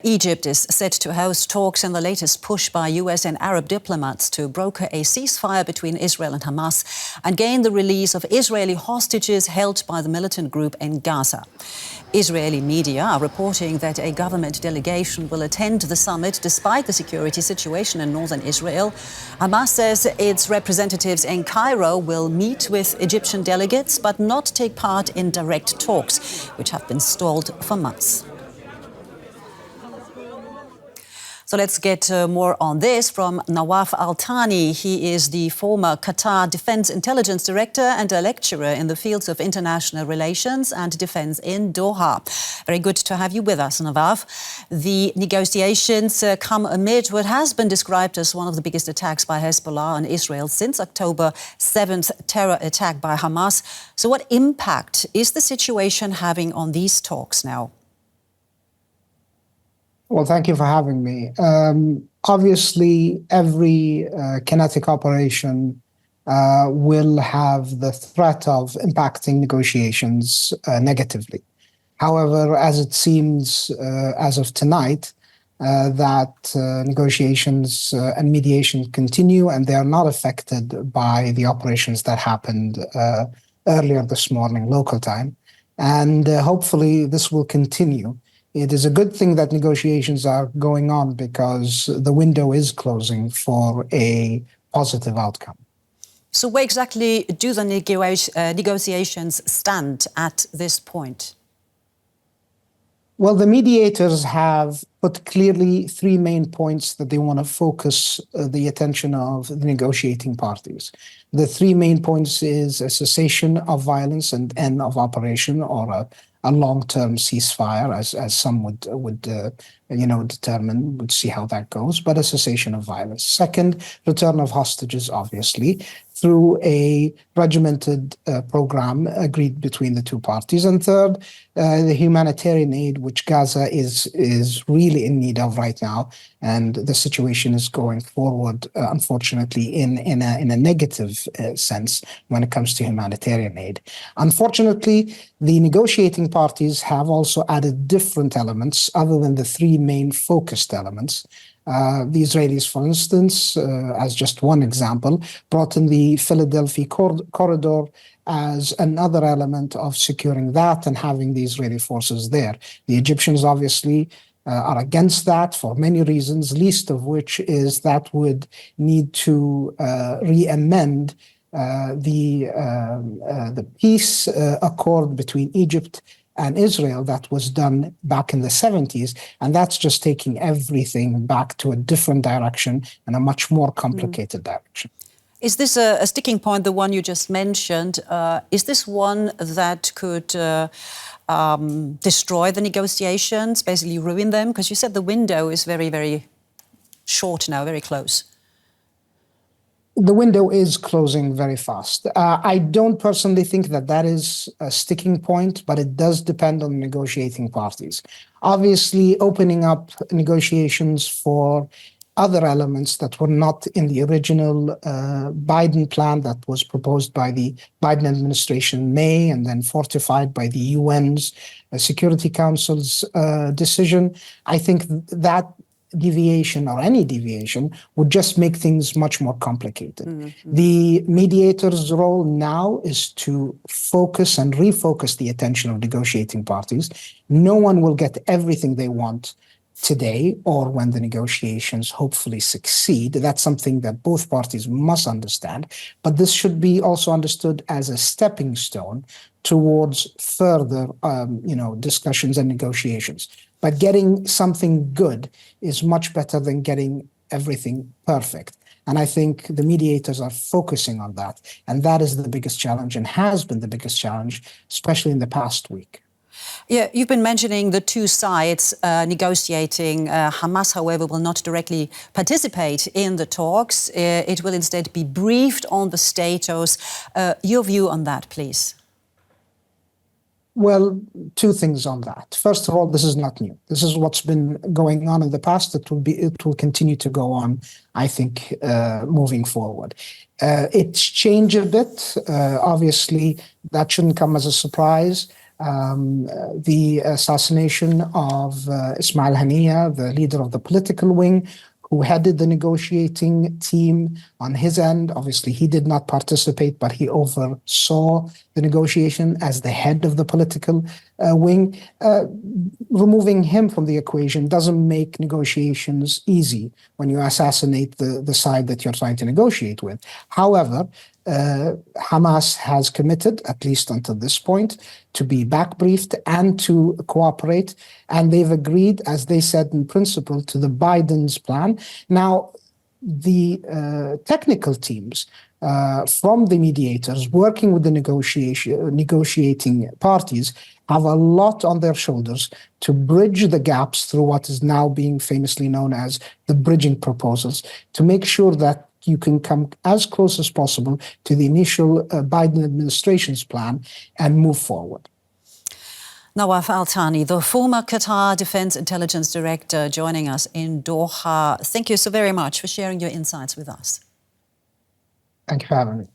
Egypt is set to host talks in the latest push by US and Arab diplomats to broker a ceasefire between Israel and Hamas and gain the release of Israeli hostages held by the militant group in Gaza. Israeli media are reporting that a government delegation will attend the summit despite the security situation in northern Israel. Hamas says its representatives in Cairo will meet with Egyptian delegates but not take part in direct talks, which have been stalled for months. So let's get more on this from Nawaf Al-Thani. He is the former Qatar Defense Intelligence Director and a lecturer in the fields of international relations and defense in Doha. Very good to have you with us, Nawaf. The negotiations come amid what has been described as one of the biggest attacks by Hezbollah on Israel since October 7th terror attack by Hamas. So what impact is the situation having on these talks now? Well, thank you for having me. Obviously, every kinetic operation will have the threat of impacting negotiations negatively. However, as it seems as of tonight, that negotiations and mediation continue and they are not affected by the operations that happened earlier this morning, local time. And hopefully this will continue. It is a good thing that negotiations are going on because the window is closing for a positive outcome. So where exactly do the negotiations stand at this point? Well, the mediators have put clearly three main points that they want to focus the attention of the negotiating parties. The three main points is a cessation of violence and end of operation, or a long-term ceasefire, as some would determine, would see how that goes, but a cessation of violence. Second, return of hostages, obviously, through a regimented program agreed between the two parties. And third, the humanitarian aid, which Gaza is really in need of right now, and the situation is going forward, unfortunately, in a negative sense when it comes to humanitarian aid. Unfortunately, the negotiating parties have also added different elements other than the three main focused elements. The Israelis, for instance, as just one example, brought in the Philadelphia corridor as another element of securing that and having the Israeli forces there. The Egyptians obviously are against that for many reasons, least of which is that would need to re-amend the peace accord between Egypt and Israel that was done back in the 70s. And that's just taking everything back to a different direction and a much more complicated direction. Is this a sticking point, the one you just mentioned? Is this one that could destroy the negotiations, basically ruin them? Because you said the window is very, very short now, very close. The window is closing very fast. I don't personally think that is a sticking point, but it does depend on the negotiating parties. Obviously, opening up negotiations for other elements that were not in the original Biden plan that was proposed by the Biden administration in May and then fortified by the UN's Security Council's decision. I think that deviation or any deviation would just make things much more complicated. Mm-hmm. The mediator's role now is to focus and refocus the attention of negotiating parties. No one will get everything they want today or when the negotiations hopefully succeed. That's something that both parties must understand. But this should be also understood as a stepping stone towards further discussions and negotiations. But getting something good is much better than getting everything perfect. And I think the mediators are focusing on that. And that is the biggest challenge and has been the biggest challenge, especially in the past week. Yeah, you've been mentioning the two sides negotiating. Hamas, however, will not directly participate in the talks. It will instead be briefed on the status. Your view on that, please. Well, two things on that. First of all, this is not new. This is what's been going on in the past. It will continue to go on, I think, moving forward. It's changed a bit. Obviously, that shouldn't come as a surprise. the assassination of Ismail Haniyeh, the leader of the political wing, who headed the negotiating team on his end. Obviously, he did not participate, but he oversaw the negotiation as the head of the political wing. Removing him from the equation doesn't make negotiations easy when you assassinate the side that you're trying to negotiate with. However, Hamas has committed, at least until this point, to be back-briefed and to cooperate. And they've agreed, as they said in principle, to the Biden's plan. Now, the technical teams from the mediators working with the negotiating parties have a lot on their shoulders to bridge the gaps through what is now being famously known as the bridging proposals, to make sure that you can come as close as possible to the initial Biden administration's plan and move forward. Nawaf Al-Thani, the former Qatar Defense Intelligence Director, joining us in Doha. Thank you so very much for sharing your insights with us. Thank you for having me.